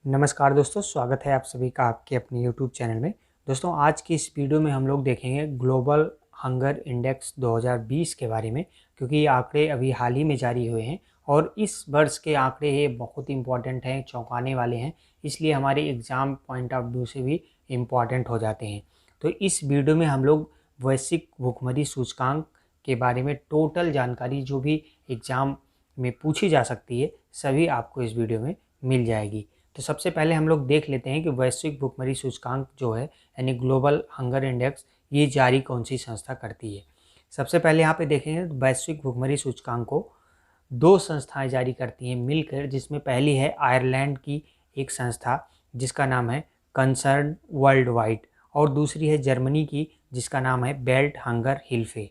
नमस्कार दोस्तों, स्वागत है आप सभी का आपके अपने यूट्यूब चैनल में। दोस्तों, आज की इस वीडियो में हम लोग देखेंगे ग्लोबल हंगर इंडेक्स 2020 के बारे में, क्योंकि ये आंकड़े अभी हाल ही में जारी हुए हैं और इस वर्ष के आंकड़े ये बहुत इंपॉर्टेंट हैं, चौंकाने वाले हैं, इसलिए हमारे एग्ज़ाम पॉइंट ऑफ व्यू से भी इम्पॉर्टेंट हो जाते हैं। तो इस वीडियो में हम लोग वैश्विक भुखमरी सूचकांक के बारे में टोटल जानकारी जो भी एग्ज़ाम में पूछी जा सकती है, सभी आपको इस वीडियो में मिल जाएगी। तो सबसे पहले हम लोग देख लेते हैं कि वैश्विक भुखमरी सूचकांक जो है यानी ग्लोबल हंगर इंडेक्स, ये जारी कौन सी संस्था करती है। सबसे पहले यहाँ पे देखेंगे तो वैश्विक भुखमरी सूचकांक को दो संस्थाएं जारी करती हैं मिलकर, जिसमें पहली है आयरलैंड की एक संस्था जिसका नाम है कंसर्न वर्ल्ड वाइड, और दूसरी है जर्मनी की जिसका नाम है बेल्ट हंगर हिल्फे।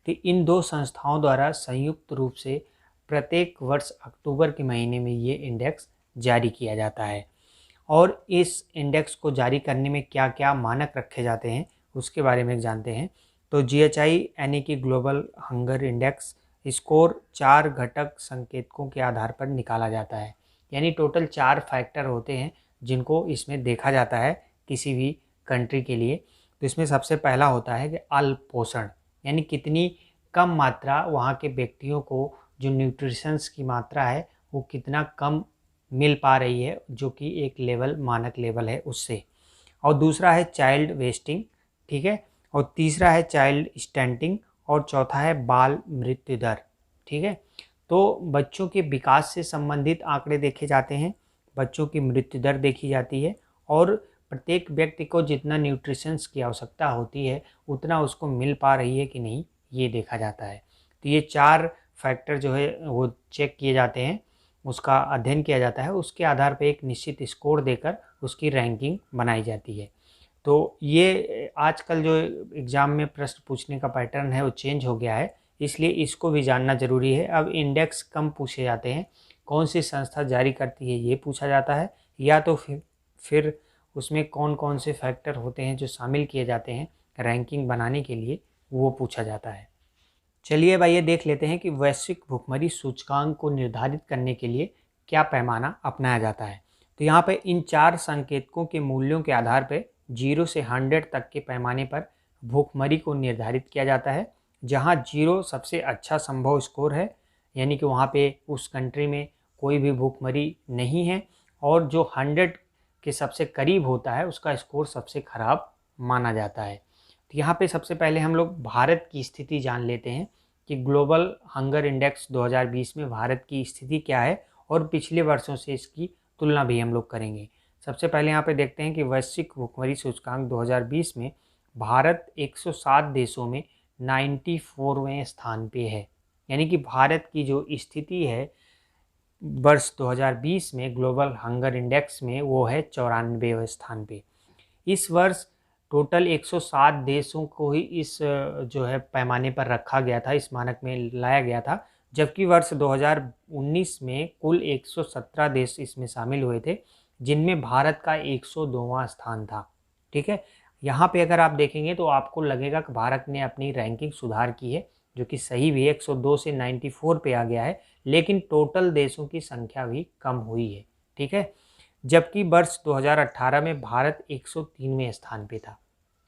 तो इन दो संस्थाओं द्वारा संयुक्त रूप से प्रत्येक वर्ष अक्टूबर के महीने में ये इंडेक्स जारी किया जाता है। और इस इंडेक्स को जारी करने में क्या क्या मानक रखे जाते हैं उसके बारे में जानते हैं। तो GHI यानी कि ग्लोबल हंगर इंडेक्स स्कोर 4 घटक संकेतकों के आधार पर निकाला जाता है, यानी टोटल 4 फैक्टर होते हैं जिनको इसमें देखा जाता है किसी भी कंट्री के लिए। तो इसमें सबसे पहला होता है कि अल्पोषण, यानी कितनी कम मात्रा वहाँ के व्यक्तियों को जो न्यूट्रिशंस की मात्रा है वो कितना कम मिल पा रही है, जो कि एक लेवल मानक लेवल है उससे। और दूसरा है चाइल्ड वेस्टिंग, ठीक है, और तीसरा है चाइल्ड स्टंटिंग, और चौथा है बाल मृत्यु दर, ठीक है। तो बच्चों के विकास से संबंधित आंकड़े देखे जाते हैं, बच्चों की मृत्यु दर देखी जाती है, और प्रत्येक व्यक्ति को जितना न्यूट्रिशंस की आवश्यकता होती है उतना उसको मिल पा रही है कि नहीं, ये देखा जाता है। तो ये 4 फैक्टर जो है वो चेक किए जाते हैं, उसका अध्ययन किया जाता है, उसके आधार पर एक निश्चित स्कोर देकर उसकी रैंकिंग बनाई जाती है। तो ये आजकल जो एग्ज़ाम में प्रश्न पूछने का पैटर्न है वो चेंज हो गया है, इसलिए इसको भी जानना ज़रूरी है। अब इंडेक्स कम पूछे जाते हैं, कौन सी संस्था जारी करती है ये पूछा जाता है, या तो फिर उसमें कौन कौन से फैक्टर होते हैं जो शामिल किए जाते हैं रैंकिंग बनाने के लिए, वो पूछा जाता है। चलिए भाई, ये देख लेते हैं कि वैश्विक भुखमरी सूचकांक को निर्धारित करने के लिए क्या पैमाना अपनाया जाता है। तो यहाँ पे इन 4 संकेतकों के मूल्यों के आधार पर 0 से 100 तक के पैमाने पर भुखमरी को निर्धारित किया जाता है। जहाँ 0 सबसे अच्छा संभव स्कोर है, यानी कि वहाँ पे उस कंट्री में कोई भी भुखमरी नहीं है, और जो 100 के सबसे करीब होता है उसका स्कोर सबसे खराब माना जाता है। तो यहाँ पे सबसे पहले हम लोग भारत की स्थिति जान लेते हैं कि ग्लोबल हंगर इंडेक्स 2020 में भारत की स्थिति क्या है, और पिछले वर्षों से इसकी तुलना भी हम लोग करेंगे। सबसे पहले यहाँ पे देखते हैं कि वैश्विक भुखमरी सूचकांक 2020 में भारत 107 देशों में 94वें स्थान पे है, यानी कि भारत की जो स्थिति है वर्ष 2020 में ग्लोबल हंगर इंडेक्स में वो है 94वें स्थान पे। इस वर्ष टोटल 107 देशों को ही इस जो है पैमाने पर रखा गया था, इस मानक में लाया गया था, जबकि वर्ष 2019 में कुल 117 देश इसमें शामिल हुए थे, जिनमें भारत का 102वां स्थान था, ठीक है। यहाँ पे अगर आप देखेंगे तो आपको लगेगा कि भारत ने अपनी रैंकिंग सुधार की है, जो कि सही भी है, 102 से 94 पे आ गया है, लेकिन टोटल देशों की संख्या भी कम हुई है, ठीक है। जबकि वर्ष 2018 में भारत 103वें स्थान पे था,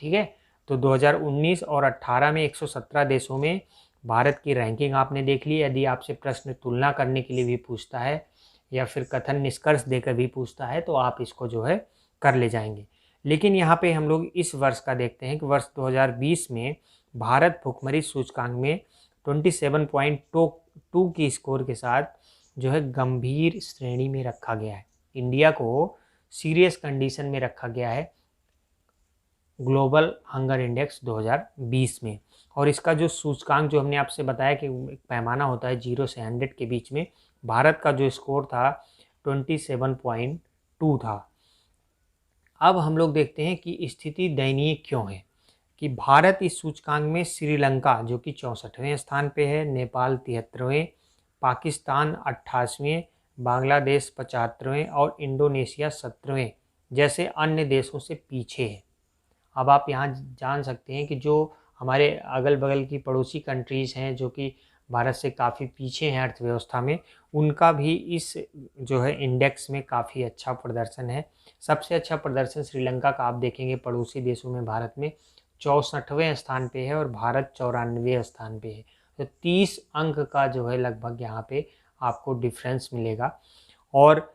ठीक है। तो 2019 और 18 में 117 देशों में भारत की रैंकिंग आपने देख ली। यदि आपसे प्रश्न तुलना करने के लिए भी पूछता है या फिर कथन निष्कर्ष देकर भी पूछता है तो आप इसको जो है कर ले जाएंगे। लेकिन यहाँ पे हम लोग इस वर्ष का देखते हैं कि वर्ष 2020 में भारत भुखमरी सूचकांक में 27.2 की स्कोर के साथ जो है गंभीर श्रेणी में रखा गया है। इंडिया को सीरियस कंडीशन में रखा गया है ग्लोबल हंगर इंडेक्स 2020 में। और इसका जो सूचकांक जो हमने आपसे बताया कि पैमाना होता है 0 से 100 के बीच में, भारत का जो स्कोर था 27.2 था। अब हम लोग देखते हैं कि स्थिति दयनीय क्यों है, कि भारत इस सूचकांक में श्रीलंका जो कि 64वें स्थान पे है, नेपाल 73वें, पाकिस्तान 88वें, बांग्लादेश 75वें और इंडोनेशिया 17वें जैसे अन्य देशों से पीछे है। अब आप यहाँ जान सकते हैं कि जो हमारे अगल बगल की पड़ोसी कंट्रीज़ हैं जो कि भारत से काफ़ी पीछे हैं अर्थव्यवस्था में, उनका भी इस जो है इंडेक्स में काफ़ी अच्छा प्रदर्शन है। सबसे अच्छा प्रदर्शन श्रीलंका का आप देखेंगे पड़ोसी देशों में भारत में 64वें स्थान पे है और भारत 94वें स्थान पे है। तो 30 अंक का जो है लगभग यहाँ पे आपको डिफरेंस मिलेगा। और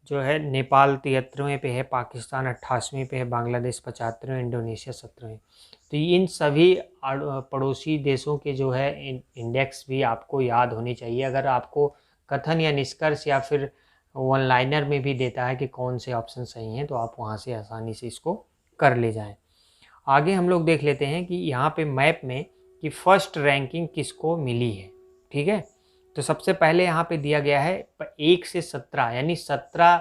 जो है नेपाल 73वें पे है, पाकिस्तान 88वें पे है, बांग्लादेश 75वें, इंडोनेशिया 17वें। तो इन सभी पड़ोसी देशों के जो है इंडेक्स भी आपको याद होने चाहिए। अगर आपको कथन या निष्कर्ष या फिर वन लाइनर में भी देता है कि कौन से ऑप्शन सही हैं, तो आप वहाँ से आसानी से इसको कर ले जाएं। आगे हम लोग देख लेते हैं कि यहाँ पे मैप में कि फर्स्ट रैंकिंग किसको मिली है। ठीक है, तो सबसे पहले यहाँ पे दिया गया है 1 से 17, यानी 17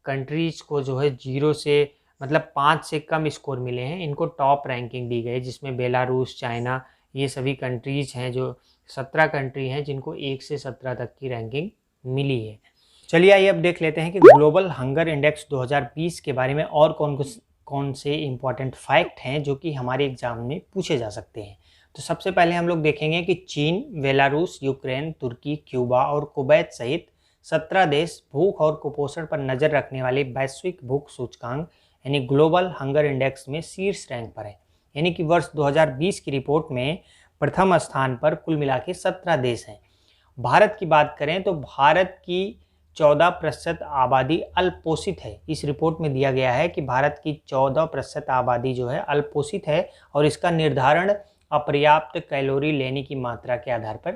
कंट्रीज को जो है 0 से मतलब 5 से कम स्कोर मिले हैं, इनको टॉप रैंकिंग दी गई, जिसमें बेलारूस, चाइना, ये सभी कंट्रीज हैं। जो 17 कंट्री हैं जिनको 1 से 17 तक की रैंकिंग मिली है। चलिए आइए अब देख लेते हैं कि ग्लोबल हंगर इंडेक्स 2020 के बारे में और कौन से इम्पॉर्टेंट फैक्ट हैं जो कि हमारे एग्जाम में पूछे जा सकते हैं। तो सबसे पहले हम लोग देखेंगे कि चीन, बेलारूस, यूक्रेन, तुर्की, क्यूबा और कुवैत सहित 17 देश भूख और कुपोषण पर नज़र रखने वाले वैश्विक भूख सूचकांक यानी ग्लोबल हंगर इंडेक्स में शीर्ष रैंक पर है। यानी कि वर्ष 2020 की रिपोर्ट में प्रथम स्थान पर कुल मिला के 17 देश हैं। भारत की बात करें तो भारत की 14% आबादी अल्पोषित है। इस रिपोर्ट में दिया गया है कि भारत की 14% आबादी जो है अल्पोषित है और इसका निर्धारण अपर्याप्त कैलोरी लेने की मात्रा के आधार पर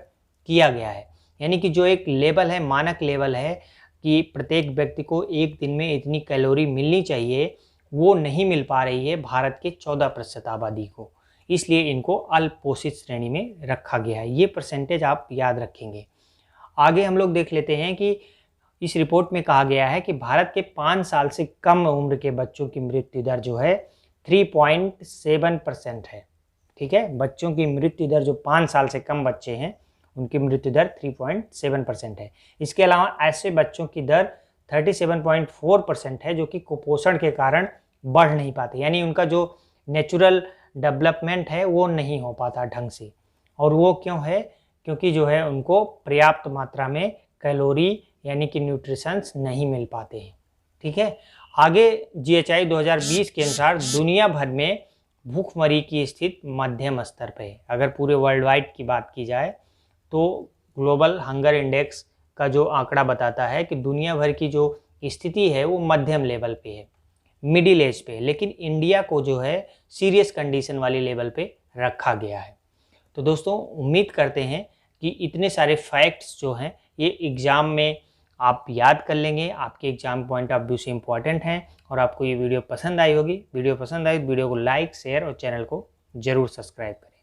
किया गया है। यानी कि जो एक लेवल है, मानक लेवल है कि प्रत्येक व्यक्ति को एक दिन में इतनी कैलोरी मिलनी चाहिए, वो नहीं मिल पा रही है भारत के 14% आबादी को, इसलिए इनको अल्पोषित श्रेणी में रखा गया है। ये परसेंटेज आप याद रखेंगे। आगे हम लोग देख लेते हैं कि इस रिपोर्ट में कहा गया है कि भारत के 5 साल से कम उम्र के बच्चों की मृत्यु दर जो है 3.7% है। ठीक है, बच्चों की मृत्यु दर जो 5 साल से कम बच्चे हैं उनकी मृत्यु दर 3.7% है। इसके अलावा ऐसे बच्चों की दर 37.4% है जो कि कुपोषण के कारण बढ़ नहीं पाते, यानी उनका जो नेचुरल डेवलपमेंट है वो नहीं हो पाता ढंग से। और वो क्यों है? क्योंकि जो है उनको पर्याप्त मात्रा में कैलोरी यानी कि न्यूट्रिशंस नहीं मिल पाते हैं। ठीक है, आगे GHI 2020 के अनुसार दुनिया भर में भूखमरी की स्थिति मध्यम स्तर पर है। अगर पूरे वर्ल्ड वाइड की बात की जाए तो ग्लोबल हंगर इंडेक्स का जो आंकड़ा बताता है कि दुनिया भर की जो स्थिति है वो मध्यम लेवल पे है, मिडिल एज पे, लेकिन इंडिया को जो है सीरियस कंडीशन वाली लेवल पे रखा गया है। तो दोस्तों उम्मीद करते हैं कि इतने सारे फैक्ट्स जो हैं ये एग्ज़ाम में आप याद कर लेंगे, आपके एग्जाम पॉइंट ऑफ व्यू से इम्पॉर्टेंट हैं और आपको ये वीडियो पसंद आई होगी। वीडियो पसंद आई तो वीडियो को लाइक, शेयर और चैनल को जरूर सब्सक्राइब करें।